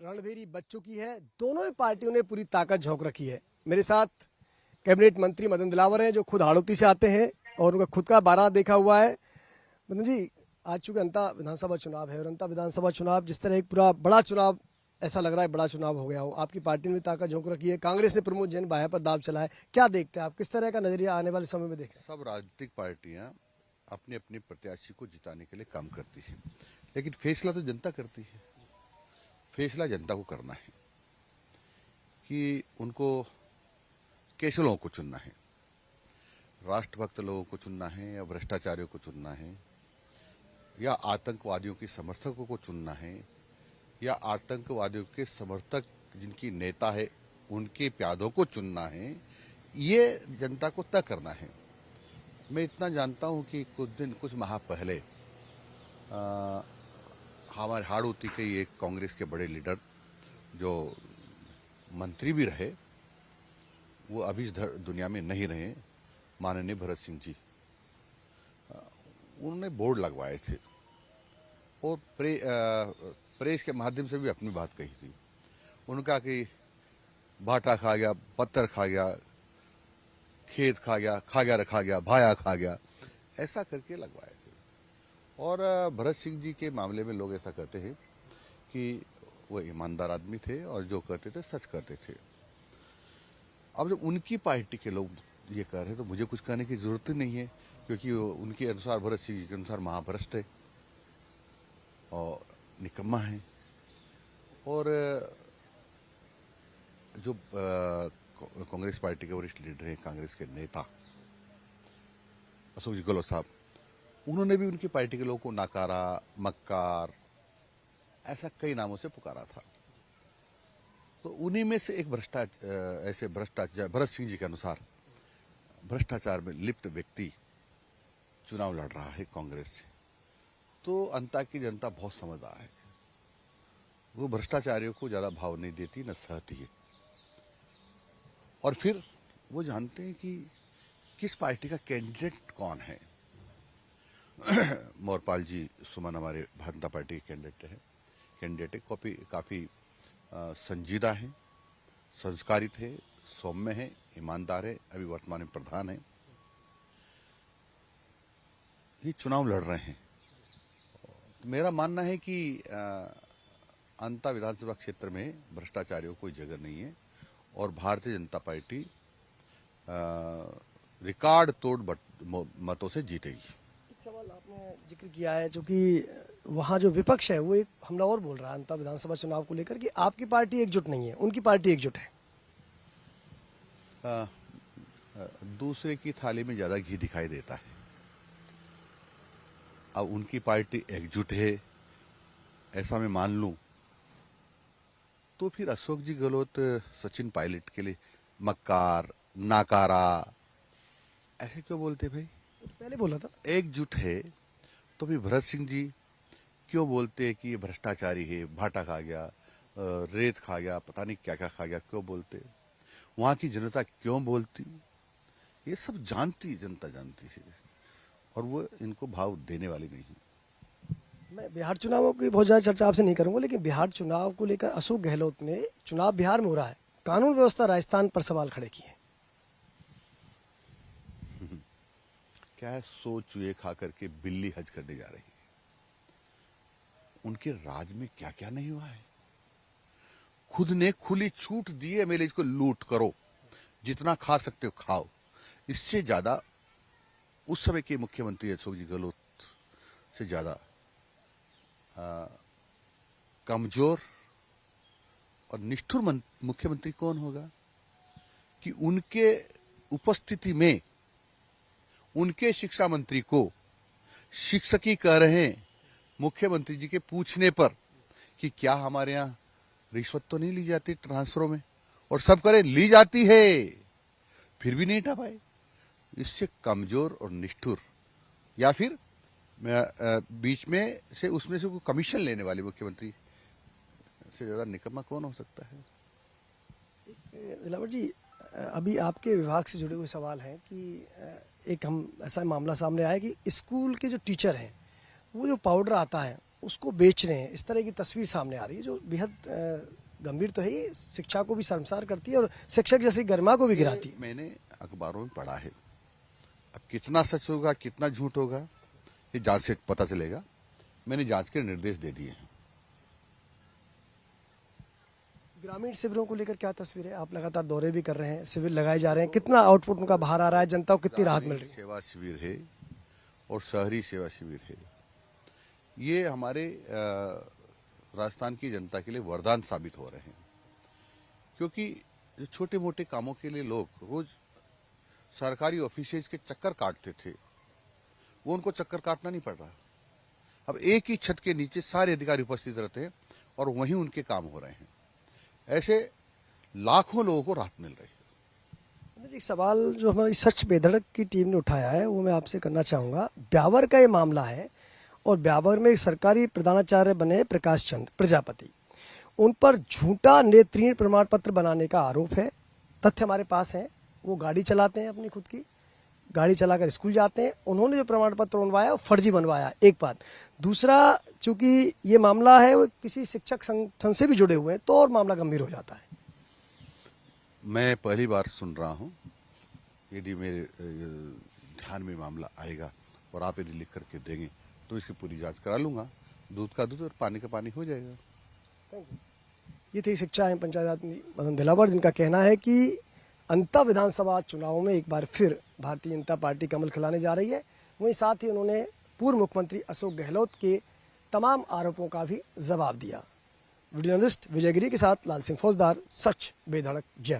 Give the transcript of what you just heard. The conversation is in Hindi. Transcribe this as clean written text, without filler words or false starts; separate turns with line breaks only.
रणभेरी बच चुकी है। दोनों ही पार्टियों ने पूरी ताकत झोंक रखी है। मेरे साथ कैबिनेट मंत्री मदन दिलावर हैं, जो खुद हाड़ौती से आते हैं और उनका खुद का बारात देखा हुआ है। मदन जी, आज चूंकि अंता विधानसभा चुनाव है और अंता विधानसभा चुनाव जिस तरह एक पूरा बड़ा चुनाव, ऐसा लग रहा है बड़ा चुनाव हो गया हो, आपकी पार्टी ने भी ताकत झोंक रखी है, कांग्रेस ने प्रमोद जैन भाया पर दाव चला है, क्या देखते हैं आप, किस तरह का नजरिया आने वाले समय में देख रहे हैं?
सब राजनीतिक पार्टियां अपने अपने प्रत्याशी को जिताने के लिए काम करती है, लेकिन फैसला तो जनता करती है। फैसला जनता को करना है कि उनको कैसे लोगों को चुनना है, राष्ट्रभक्त लोगों को चुनना है या भ्रष्टाचारियों को चुनना है, या आतंकवादियों के समर्थकों को चुनना है, या आतंकवादियों के समर्थक जिनकी नेता है उनके प्यादों को चुनना है। ये जनता को तय करना है। मैं इतना जानता हूं कि कुछ माह पहले हमारे हाड़ौती के एक कांग्रेस के बड़े लीडर जो मंत्री भी रहे, वो अभी इस दुनिया में नहीं रहे, माननीय भरत सिंह जी, उन्होंने बोर्ड लगवाए थे और प्रेस के माध्यम से भी अपनी बात कही थी। उनका कि भाटा खा गया, पत्थर खा गया, खेत खा गया रखा गया, भाया खा गया, ऐसा करके लगवाए थे। और भरत सिंह जी के मामले में लोग ऐसा कहते हैं कि वो ईमानदार आदमी थे और जो कहते थे सच कहते थे। अब जब उनकी पार्टी के लोग ये कह रहे हैं तो मुझे कुछ कहने की जरूरत ही नहीं है, क्योंकि उनके अनुसार, भरत सिंह जी के अनुसार महाभ्रष्ट है और निकम्मा है। और जो कांग्रेस पार्टी के वरिष्ठ लीडर हैं, कांग्रेस के नेता अशोक जी गहलोत साहब, उन्होंने भी उनकी पार्टी के लोगों को नाकारा, मक्कार, ऐसा कई नामों से पुकारा था। तो उन्हीं में से एक भ्रष्टाचार, भरत सिंह जी के अनुसार भ्रष्टाचार में लिप्त व्यक्ति चुनाव लड़ रहा है कांग्रेस से। तो अंता की जनता बहुत समझदार है, वो भ्रष्टाचारियों को ज्यादा भाव नहीं देती, न सहती है। और फिर वो जानते हैं कि किस पार्टी का कैंडिडेट कौन है। मोरपाल जी सुमन हमारे जनता पार्टी के कैंडिडेट है, काफी संजीदा है, संस्कारित है, सौम्य है, ईमानदार है, अभी वर्तमान में प्रधान है। ये चुनाव लड़ रहे हैं। मेरा मानना है कि अंता विधानसभा क्षेत्र में भ्रष्टाचारियों कोई जगह नहीं है और भारतीय जनता पार्टी रिकॉर्ड तोड़ मतों से जीतेगी।
एक सवाल आपने जिक्र किया है, जो कि वहाँ जो विपक्ष है वो एक हमला और बोल रहा है अंता विधानसभा चुनाव को लेकर कि आपकी पार्टी एकजुट नहीं है, उनकी पार्टी एकजुट है।
दूसरे की थाली में ज्यादा घी दिखाई देता है। अब उनकी पार्टी एकजुट है ऐसा मैं मान लूं, तो फिर अशोक जी गहलोत सचिन पायलट के लिए मक्कार, नाकारा ऐसे क्यों बोलते भाई?
पहले बोला था
एकजुट है तो फिर भरत सिंह जी क्यों बोलते हैं कि ये भ्रष्टाचारी है, भाटा खा गया, रेत खा गया, पता नहीं क्या क्या खा गया, क्यों बोलते? वहां की जनता क्यों बोलती? ये सब जानती, जनता जानती है और वो इनको भाव देने वाली नहीं।
मैं बिहार चुनावों की बहुत ज्यादा चर्चा आपसे नहीं करूंगा, लेकिन बिहार चुनाव को लेकर अशोक गहलोत ने, चुनाव बिहार में हो रहा है, कानून व्यवस्था राजस्थान पर सवाल खड़े किए।
क्या है, 100 चूहे खा करके बिल्ली हज करने जा रही है। उनके राज में क्या क्या नहीं हुआ है। खुद ने खुली छूट दी है, मेरे इसको लूट करो, जितना खा सकते हो खाओ। इससे ज्यादा उस समय के मुख्यमंत्री अशोक जी गहलोत से ज्यादा कमजोर और निष्ठुर मुख्यमंत्री कौन होगा कि उनके उपस्थिति में उनके शिक्षा मंत्री को शिक्षकी कह रहे हैं मुख्यमंत्री जी के पूछने पर कि क्या हमारे यहाँ रिश्वत तो नहीं ली जाती ट्रांसफरों में, और सब करे ली जाती है, फिर भी नहीं हटा पाए। इससे कमजोर और निष्ठुर, या फिर बीच में से उसमें से कोई कमीशन लेने वाले मुख्यमंत्री से ज्यादा निकम्मा कौन हो सकता है?
दिलावर जी, अभी आपके विभाग से जुड़े हुए सवाल हैं कि एक हम ऐसा मामला सामने आया कि स्कूल के जो टीचर हैं, वो जो पाउडर आता है उसको बेच रहे हैं, इस तरह की तस्वीर सामने आ रही है जो बेहद गंभीर तो है। ये शिक्षा को भी शर्मसार करती है और शिक्षक जैसी गरिमा को भी गिराती है।
मैंने अखबारों में पढ़ा है, अब कितना सच होगा कितना झूठ होगा ये जांच से पता चलेगा। मैंने जांच के निर्देश दे दिए हैं।
ग्रामीण शिविरों को लेकर क्या तस्वीर है? आप लगातार दौरे भी कर रहे हैं, शिविर लगाए जा रहे हैं, कितना आउटपुट उनका बाहर आ रहा है, जनता को कितनी राहत मिल रही है?
सेवा शिविर है और शहरी सेवा शिविर है। ये हमारे राजस्थान की जनता के लिए वरदान साबित हो रहे हैं, क्योंकि जो छोटे मोटे कामों के लिए लोग रोज सरकारी ऑफिसेज के चक्कर काटते थे, वो उनको चक्कर काटना नहीं पड़ रहा। अब एक ही छत के नीचे सारे अधिकारी उपस्थित रहते हैं और वहीं उनके काम हो रहे हैं। ऐसे लाखों लोगों को राहत मिल रही है।
एक सवाल जो हमारी सच बेधड़क की टीम ने उठाया है वो मैं आपसे करना चाहूंगा। ब्यावर का ये मामला है और ब्यावर में एक सरकारी प्रधानाचार्य बने प्रकाश चंद प्रजापति, उन पर झूठा नेत्रहीन प्रमाण पत्र बनाने का आरोप है। तथ्य हमारे पास है, वो गाड़ी चलाते हैं, अपनी खुद की गाड़ी चलाकर स्कूल जाते हैं। उन्होंने जो प्रमाण पत्र बनवाया वो फर्जी बनवाया, एक बात। दूसरा, चूंकि ये मामला है वो किसी शिक्षक संगठन से भी जुड़े हुए हैं तो और मामला गंभीर हो जाता है।
मैं पहली बार सुन रहा हूं। यदि मेरे ध्यान में मामला आएगा और आप यदि लिख करके देंगे तो इसकी पूरी जांच करा लूंगा। दूध का दूध और पानी का पानी हो जाएगा।
ये थी शिक्षा एवं पंचायत मदन दिलावर, जिनका कहना है कि अंतर विधानसभा चुनाव में एक बार फिर भारतीय जनता पार्टी कमल खिलाने जा रही है। वहीं साथ ही उन्होंने पूर्व मुख्यमंत्री अशोक गहलोत के तमाम आरोपों का भी जवाब दिया। वीडियो जर्नलिस्ट विजय गिरी के साथ लाल सिंह फौजदार, सच बेधड़क, जयपुर।